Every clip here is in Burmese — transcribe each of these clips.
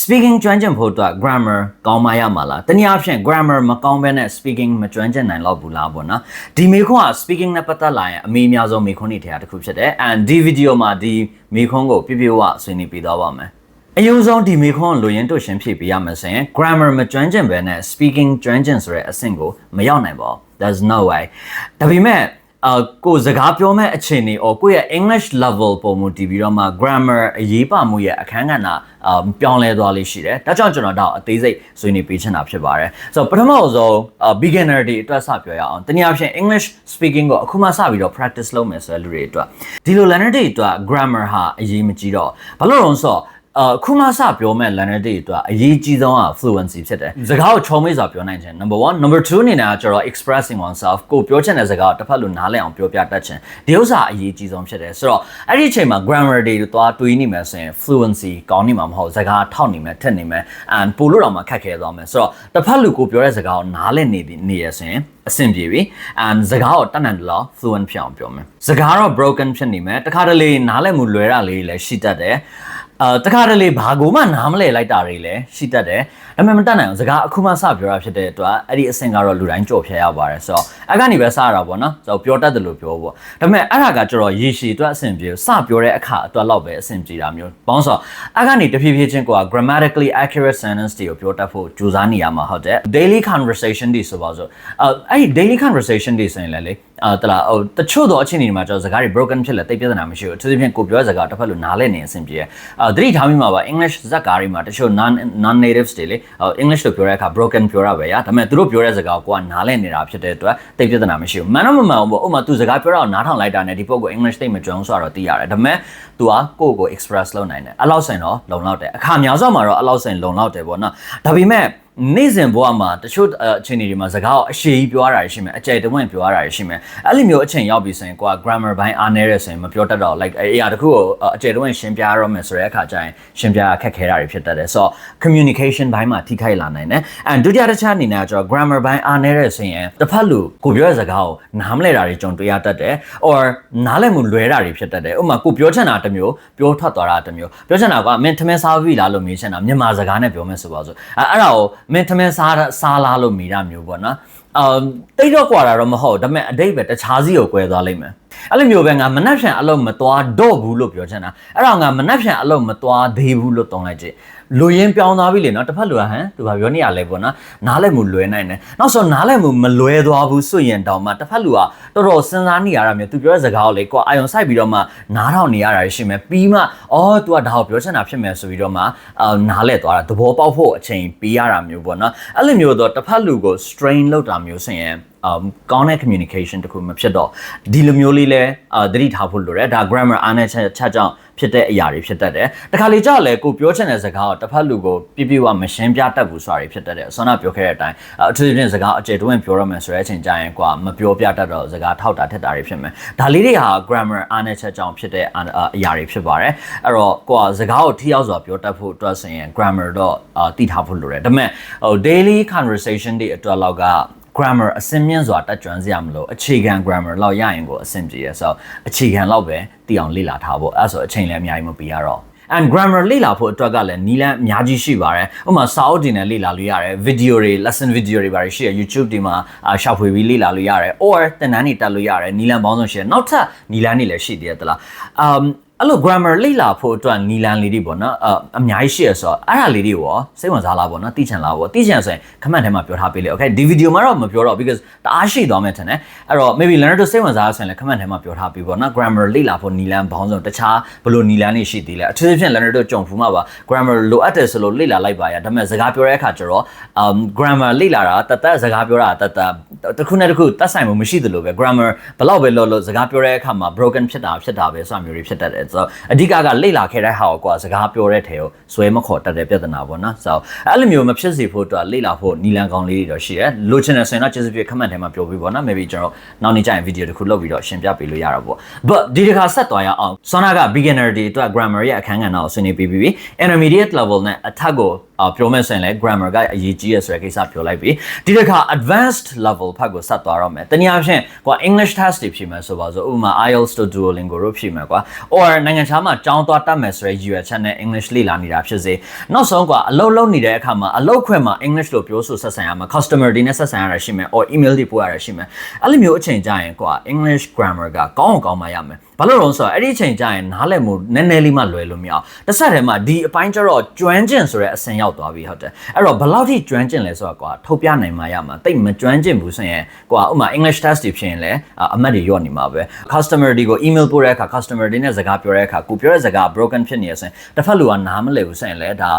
speaking ကျွမ်းကျင်ဖို့အတွက် grammar ကောင်းမှရမှာလားတနည်းအားဖြင့် grammar မကောင်းဘဲနဲ့ speaking မကျွမ်းကျင်နိုင်တော့ဘူးလားပေါ့နော်ဒီမေခွန်းက speaking နဲ့ပတ်သက်လာရင်အမေအများဆုံးမေခွန်းတွေထဲကတစ်ခုဖြစ်တယ် and ဒီ video မှာဒီမေခွန်းကိုပြပြဝဆွေးနွေးပြသွားပါမယ်အရင်ဆုံးဒီမေခွန်းလိုရင်းတို့ရှင်းဖြည့်ပေးရမယ်ဆိုရင် grammar မကျွမ်းကျင်ဘဲနဲ့ speaking ကျွမ်းကျင်ဆိုတဲ့အဆင့်ကိုမရောက်နိုင်ပါဘူး there's no way ဒါပေမဲ့ကိုစကားပြောမဲ့အခြေအနေကိုကိုရဲ့ English level ပုံမူတည်ပြီးတော့မှ grammar အရေးပါမှုရဲ့အခန်းကဏ္ဍပြောင်းလဲသွားလေးရှိတယ်။ဒါကြောင့်ကျွန်တော်တော့အသေးစိတ်ဆွေးနွေးပေးချင်တာဖြစ်ပါတယ်။ဆိုတော့ပထမဆုံး beginner တွေအတွက်စပြောရအောင်။တနည်းအားဖြင့် English speaking ကိုအခုမှစပြီးတော့ practice လုပ်မယ်ဆိုတဲ့လူတွေအတွက်ဒီလို learner တွေအတွက် grammar ဟာအရေးမကြီးတော့ဘာလို့လဲဆိုတော့ခုမှစပြောမဲ့ learner တွေအတွက်အရေးကြီးဆုံးက fluency ဖြစ်တယ်။စကားကိုချုံမေးစွာပြောနိုင်ခြင်း number 1 number 2အနေနဲ့ကျတော့ expressing oneself ကိုပြောချင်တဲ့စကားကိုတစ်ဖက်လူနားလည်အောင်ပြောပြတတ်ခြင်းဒီဥစ္စာအရေးကြီးဆုံးဖြစ်တယ်ဆိုတော့အဲ့ဒီအချိန်မှာ grammar တွေသွားတွေးနေမယ်ဆိုရင် fluency ကောင်းနေမှာမဟုတ်စကားထောက်နေမယ်ထက်နေမယ် and ပို့လို့တော့မှခက်ခဲသွားမယ်ဆိုတော့တစ်ဖက်လူကိုပြောတဲ့စကားကိုနားလည်နေရဆိုရင်အဆင်ပြေပြီ and စကားကိုတတ်နိုင်တယ်လို့ fluent ဖြစ်အောင်ပြောမယ်စကားတော့ broken ဖြစ်နေမယ်တခါတလေနားလည်မှုလွယ်တာလေးလည်းရှိတတ်တယ်တခါတလေဘာကိုမှနားမလဲလိုက်တာတွေလည်းရှိတတ်တယ်ဒါပေမဲ့မတတ်နိုင်အောင်စကားအခုမှစပြောတာဖြစ်တဲ့အတွက်အဲ့ဒီအဆင့်ကတော့လူတိုင်းကြော်ဖြတ်ရပါတယ်ဆိုတော့အဲ့ကနေပဲစရတာပေါ့နော်ဆိုတော့ပြောတတ်တယ်လို့ပြောပေါ့ဒါပေမဲ့အဲ့ဒါကကျတော့ရေရှည်အတွက်အဆင်ပြေစပြောတဲ့အခါအတွက်လောက်ပဲအဆင်ပြေတာမျိုးဘောင်းဆိုအဲ့ကနေတဖြည်းဖြည်းချင်းကိုက grammatically accurate sentence တွေကိုပြောတတ်ဖို့ကြိုးစားနေရမှာဟုတ်တယ် daily conversation တွေဆိုပါဆိုအဲ့ဒီ daily conversation တွေဆိုရင်လည်းလေတလားဟိုတချို့တော့အချင်းတွေမှာကျတော့စကားတွေ broken ဖြစ်လဲတိတ်ပြဿနာမရှိဘူးသူတို့ဖြင့်ကိုပြောတဲ့စကားတစ်ဖက်လိုနားလဲနေအဆင်ပြေသတိထားမိမှာပါ English ဇာတ်ကားတွေမှာတချို့ non natives တွေလေ English လို့ပြောတဲ့အခါ broken ပြောရပဲရဒါပေမဲ့သူတို့ပြောတဲ့စကားကိုကနားလဲနေတာဖြစ်တဲ့အတွက်တိတ်ပြဿနာမရှိဘူးမှန်တော့မမှန်ဘူးပေါ့ဥပမာသူစကားပြောတော့နားထောင်လိုက်တာနဲ့ဒီပုဂ္ဂိုလ် English တိတ်မကျွမ်းဆိုတော့သိရတယ်ဒါပေမဲ့ तू ကကိုယ့်ကို express လုပ်နိုင်တယ်အဲ့လောက်ဆိုရင်တော့လုံလောက်တယ်အခါများစွာမှာတော့အဲ့လောက်ဆိုရင်လုံလောက်တယ်ပေါ့နော်ဒါပေမဲ့နေ့စဉ်ဘဝမှာတချို့အချိန်တွေမှာစကားကိုအရှည်ကြီးပြောရတာရှိမယ်အကျယ်တဝင့်ပြောရတာရှိမယ်အဲ့လိုမျိုးအချိန်ရောက်ပြီဆိုရင်ကိုက grammar ဘိုင်းအားနည်းရဆိုရင်မပြောတတ်တော့ like အရာတစ်ခုကိုအကျယ်တဝင့်ရှင်းပြရတော့မယ်ဆိုတဲ့အခါကျရင်ရှင်းပြခက်ခဲတာတွေဖြစ်တတ်တယ်ဆိုတော့ communication ဘိုင်းမှာထိခိုက်လာနိုင်တယ် and ဒုတိယတစ်ချက်အနေနဲ့ကျတော့ grammar ဘိုင်းအားနည်းရဆိုရင်တစ်ဖက်လူကိုပြောတဲ့စကားကိုနားမလည်တာတွေကြုံတွေ့ရတတ်တယ် or နားလည်မှုလွဲတာတွေဖြစ်တတ်တယ်ဥပမာကိုပြောချင်တာတစ်မျိုးပြောထွက်သွားတာတစ်မျိုးပြောချင်တာကမင်းထမင်းစားပြီလားလို့မေးချင်တာမြန်မာစကားနဲ့ပြောမယ်ဆိုပါစို့အဲ့ဒါကိုမင်းထမင်းစားလားလို့မိတာမျိုးပေါ့နော်တိတ်တော့ကွာတာတော့မဟုတ်ဒါပေမဲ့အတိတ်ပဲတခြားစီကိုကွဲသွားလိမ့်မယ်အဲ့လိုမျိုးပဲငါမနှက်ဖြန်အလုံးမသွားတော့ဘူးလို့ပြောချင်တာအဲ့တော့ငါမနှက်ဖြန်အလုံးမသွားသေးဘူးလို့တုံးလိုက်ကြည့်လူရင်းပြောင်းသွားပြီလေနော်တစ်ဖက်လူကဟမ်သူဘာပြောနေရလဲပေါ့နော်နားလည်မှုလွဲနိုင်တယ်နောက်ဆိုနားလည်မှုမလွဲသွားဘူးဆိုရင်တောင်မှတစ်ဖက်လူကတော်တော်စဉ်းစားနေရတာမျိုးသူပြောတဲ့စကားကိုလေကိုအာယုံစိုက်ပြီးတော့မှနားထောင်နေရတာရှိမယ်ပြီးမှအော် तू ကဒါကိုပြောချင်တာဖြစ်မယ်ဆိုပြီးတော့မှနားလည်သွားတာသဘောပေါက်ဖို့အချိန်ပေးရတာမျိုးပေါ့နော်အဲ့လိုမျိုးတော့တစ်ဖက်လူကို strain လုပ်တာမျိုးဆိုရင်ကောင်းတဲ့ communication တခုမဖြစ်တော့ဒီလိုမျိုးလေးလဲသတိထားဖို့လိုတယ်ဒါ grammar အားနဲ့ချက်ကြောင့်ဖြစ်တဲ့အရာတွေဖြစ်တတ်တယ်တခါလေကြောက်လဲကိုပြောချင်တဲ့စကားကိုတစ်ဖက်လူကိုပြပြဝမရှင်းပြတတ်ဘူးဆိုတာတွေဖြစ်တတ်တယ်ဆောနာပြောခဲ့တဲ့အတိုင်းအထူးသဖြင့်စကားအကျယ်တွင်းပြောရမယ်ဆိုတဲ့အချိန်ကျရင်ကွာမပြောပြတတ်တော့စကားထောက်တာထက်တာတွေဖြစ်မယ်ဒါလေးတွေဟာ grammar အားနဲ့ချက်ကြောင့်ဖြစ်တဲ့အရာတွေဖြစ်ပါတယ်အဲ့တော့ကိုကစကားကိုထိရောက်စွာပြောတတ်ဖို့အတွက်ဆိုရင် grammar တော့သိထားဖို့လိုတယ်ဒါပေမဲ့daily conversation တွေအတွက်လောက်ကgrammar အစင်းမြင့်စွာတက်ကြွစရာမလိုအခြေခံ grammar လောက်ရရင်ကိုအဆင်ပြေရဆိုအခြေခံလောက်ပဲတည်အောင်လေ့လာထားဖို့အဲ့ဆိုအချိန်လည်းအများကြီးမပေးရတော့ and grammar လေ့လာဖို့အတွက်ကလည်းနီးလန်းအများကြီးရှိပါတယ်ဥပမာစာအုပ်တွေနဲ့လေ့လာလို့ရတယ် video တွေ lesson video တွေပါတယ်ရှိရ YouTube တွေမှာရှာဖွေပြီးလေ့လာလို့ရတယ် or သင်တန်းတွေတက်လို့ရတယ်နီးလန်းပေါင်းစုံရှိတယ်နောက်ထပ်နီးလန်းတွေလည်းရှိသေးတယ်တလားအဲ့လို grammar လေ့လာဖို့အတွက်နီလန်လေးတွေပေါ့နော်အများကြီးရှိရဆိုတော့အဲ့ဒါလေးတွေရောစိတ်ဝင်စားလားပေါ့နော်သိချင်လားပေါ့သိချင်ဆိုရင် comment ထဲမှာပြောထားပေးလေ okay ဒီ video မှာတော့မပြောတော့ because တအားရှိသွားမယ်ထင်တယ်အဲ့တော့ maybe learner တို့စိတ်ဝင်စားဆိုရင်လည်း comment ထဲမှာပြောထားပေးပေါ့နော် grammar လေ့လာဖို့နီလန်ဘောင်းစုံတခြားဘယ်လိုနီလန်တွေရှိသေးလဲအထူးသဖြင့် learner တို့ကြုံဖူးမှာပါ grammar လိုအပ်တယ်ဆိုလို့လေ့လာလိုက်ပါရဒါပေမဲ့စကားပြောတဲ့အခါကျတော့grammar လေ့လာတာတတ်စကားပြောတာတတ်တစ်ခုနဲ့တစ်ခုတတ်ဆိုင်မှုမရှိသလိုပဲ grammar ဘယ်လောက်ပဲလို့စကားပြောတဲ့အခါမှာ broken ဖြစ်တာပဲဆိုတာမျိုးတွေဖြစ်တတ်တယ်ဆိုတော့အဓိကလေ့လာခဲ့တဲ့ဟာကိုစကားပြောတဲ့ထဲကိုဇွဲမခေါ်တတ်တဲ့ပြဿနာပေါ့နော်ဆိုတော့အဲ့လိုမျိုးမဖြစ်စေဖို့အတွက်လေ့လာဖို့နီလန်ကောင်းလေးတွေတော့ရှိတယ်လိုချင်တယ်ဆိုရင်တော့ကျေးဇူးပြု comment ထဲမှာပြောပြီးပေါ့နော် maybe ကျွန်တော်နောက်နေ့ကျရင် video တစ်ခုလုပ်ပြီးတော့ရှင်းပြပေးလို့ရတာပေါ့ but ဒီတစ်ခါဆက်သွားရအောင်ဆောနာက beginner တွေအတွက် grammar ရဲ့အခန်းကဏ္ဍကိုဆွေးနွေးပြီးပြီ intermediate level နဲ့အထက်ကို ပြောမယ်ဆိုရင်လည်း grammar ကအရေးကြီးရဆိုတဲ့ကိစ္စပြောလိုက်ပြီဒီတစ်ခါ advanced level ဖတ်ကိုဆက်သွားတော့မယ်တနည်းအားဖြင့်ကွာ English test တွေဖြေမယ်ဆိုပါစို့ဥပမာ IELTS တို့ Duolingo တို့ဖြေမယ်ကွာ or နိုင်ငံခြားမှာကျောင်းသွားတတ်မယ်ဆိုတဲ့ US channel English လေ့လာနေတာဖြစ်စေနောက်ဆုံးကွာအလုပ်လုပ်နေတဲ့အခါမှာအလုပ်ခွင်မှာ English လို့ပြောဆိုဆက်ဆံရမှာ customer တွေနဲ့ဆက်ဆံရတာရှိမယ် or email တွေပို့ရတာရှိမယ်အဲ့လိုမျိုးအချိန်ကြရင်ကွာ English grammar ကကောင်းမှရမယ်ဘာလို့လဲဆိုတော့အဲ့ဒီအချိန်ကြရင်နားလည်မှုနည်းနည်းလေးမှလွယ်လို့မရအောင်တစ်ဆက်တည်းမှာဒီအပိုင်းကျတော့ကျွမ်းကျင်ဆိုတဲ့အဆင့်ရောက်သွားပြီဟုတ်တယ်အဲ့တော့ဘယ်လောက်ထိကျွမ်းကျင်လဲဆိုတော့ကွာထုတ်ပြနိုင်မှရမှာတိတ်မကျွမ်းကျင်ဘူးဆိုရင်ကွာဥပမာ English test တွေဖြစ်ရင်လည်းအမှတ်တွေရော့နေမှာပဲ customer တွေကို email ပို့တဲ့အခါ customer တွေနဲ့စကားပြောတဲ့အခါကိုပြောတဲ့စကား broken ဖြစ်နေရဆိုရင်တစ်ဖက်လူကနားမလည်ဘူးဆိုရင်လည်းဒါ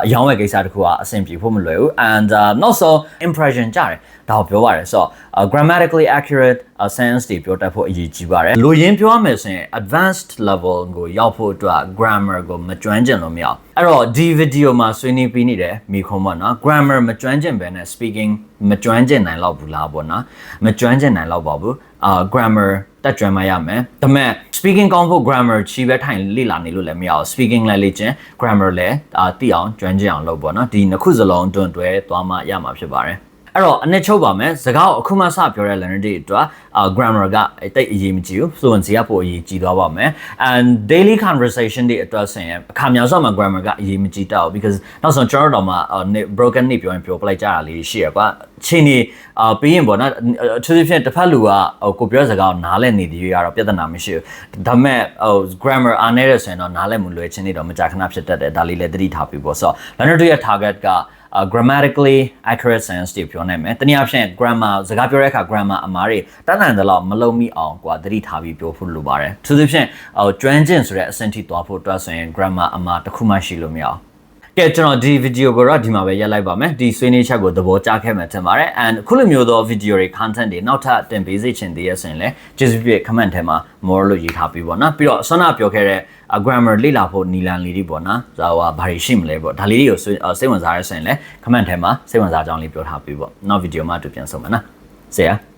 အယောင်းရဲ့ကိစ္စတစ်ခုကအဆင်ပြေဖို့မလွယ်ဘူး and also impression ကြတယ်ဒါကိုပြောပါတယ်ဆိုတော့ grammatically accurate sense တွေပြောတတ်ဖို့အရေးကြီးပါတယ်လူရင်းပြောရမယ်ဆိုရင် advanced level ကိုရောက်ဖို့အတွက် grammar ကိုမကျွမ်းကျင်လို့မရအောင်အဲ့တော့ဒီ video မှာဆွေးနွေးပြီးနေတယ်မိခုံးပေါ့နော် grammar မကျွမ်းကျင်ပဲနဲ့ speaking မကျွမ်းကျင်နိုင်တော့ဘူးလားပေါ့နော်မကျွမ်းကျင်နိုင်တော့ပါဘူး grammar တက်ကျွမ်းမှရမယ်ဒါပေမဲ့ speaking ကောင်းဖို့ grammar ချီပဲထိုင်လေ့လာနေလို့လည်းမရအောင် speaking လည်းလေ့ကျင့် grammar လည်းသိအောင်ကျွမ်းကျင်အောင်လုပ်ပေါ့နော်ဒီနှစ်ခုစလုံးတွန်းတွဲသွားမှရမှာဖြစ်ပါတယ်အဲ့တော့အနည်းချုပ်ပါမယ်စကားကိုအခုမှစပြောတဲ့ learner တွေအတွက်grammar ကတိတ်အရေးမကြီးဘူး fluency ကပိုအရေးကြီးသွားပါမယ် and daily conversation တွေအတွက်ဆိုရင်အခါများစွာမှာ grammar ကအရေးမကြီးတော့ because နောက်ဆုံးကျွန်တော်တို့မှာ broken နေပြောရင်ပြောပလိုက်ကြတာလေးရှိရကွာချင်းနေပြီးရင်ပေါ့နော်သူတို့ဖြင့်တစ်ဖက်လူကကိုပြောစကားကိုနားလည်နေသေးရတော့ပြဿနာမရှိဘူးဒါပေမဲ့grammar အားနည်းရဆိုရင်တော့နားလည်မှုလွယ်ချင်းနေတော့မကြာခဏဖြစ်တတ်တယ်ဒါလေးလည်းသတိထားပြီးပေါ့ဆိုတော့ learner တွေရဲ့ target ကgrammatically accurate sense တွေပြောနိုင်မယ်။တနည်းအားဖြင့် grammar စကားပြောတဲ့အခါ grammar အမှားတွေတတ်နိုင်သလောက်မလုံးမိအောင်ကွာသတိထားပြီးပြောဖို့လိုပါတယ်။သူတို့ဖြင့်ကျွမ်းကျင်ဆိုတဲ့အဆင့်ထိသွားဖို့အတွက်ဆိုရင် grammar အမှားတစ်ခုမှရှိလို့မရအောင်။ကဲကျွန်တော်ဒီ video ကိုတော့ဒီမှာပဲရပ်လိုက်ပါမယ်။ဒီဆွေးနွေးချက်ကိုသဘောကျခဲ့မှထင်ပါတယ် and ခုလိုမျိုးသော video တွေ content တွေနောက်ထပ်တင်ပေးစေချင်သေးရဆိုရင်လည်းကျေးဇူးပြု comment ထဲမှာ more လို့ရေးထားပြီးပေါ့နော်။ပြီးတော့ဆွမ်းနာပြောခဲ့တဲ့grammar လေ့လာဖို့နီလန်လေးတွေပေါ့နော်။ဒါဘာတွေရှိမလဲပေါ့။ဒါလေးတွေကိုစိတ်ဝင်စားရဆိုရင်လည်း comment ထဲမှာစိတ်ဝင်စားကြောင်းလေးပြောထားပြီးပေါ့။နောက် video မှာတူပြန်ဆုံမယ်နော်။See ya